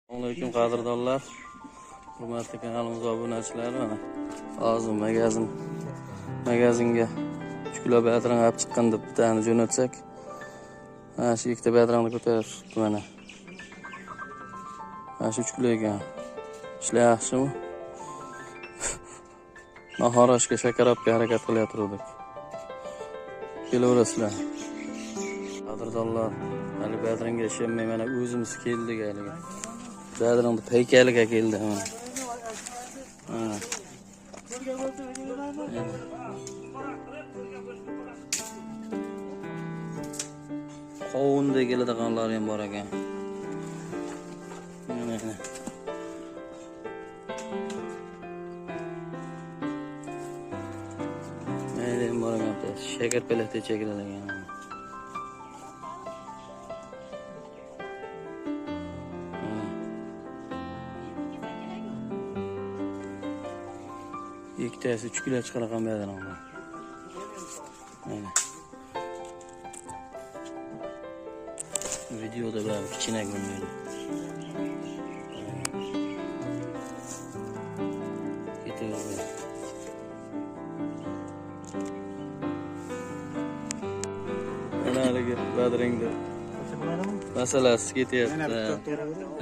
Assalomu qadrdonlar, hurmatli kanalimiz obunachilari. Mana hozir magazinga 3 kilo batrang olib chiqqan deb bitani jo'natsak, mana shu ikkita batrangni ko'tarib chiqibdi mana. Mana shu 3 kilo ekan. Ishlar yaxshimi? Nahor oshga shakarobga harakat qilyaptirdik. Kelaverasizlar. Qadrdonlar, hali batranga ishonmay mana o'zimiz keldik haliga. Badrangni paykaliga keldi mana. Qovunda keladiganlar ham bor ekan. Mana. Mayli ham bor ekan. Shakar pelakda chekiladigan. İktesi 3 kilo çıkarıkan bir adam var. Aynen. Videoda böyle içine gömüyorum. Gidiyor böyle. Ana badringda. Masalasi ketyapti.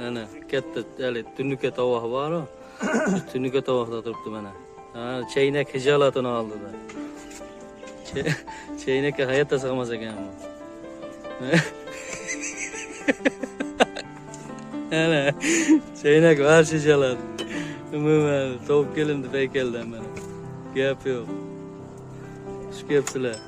Ana katta hali tunuka tovoq bor-ku. Tunuka tovoqda turibdi mana. Çaynak hicalatını aldı da. Çaynak hayatta sığmaz ekan bu. Ana çaynak var hicalat. Umuman tavuk kelindi paykaldan mana. Gap yo'q. Shu gapsilar.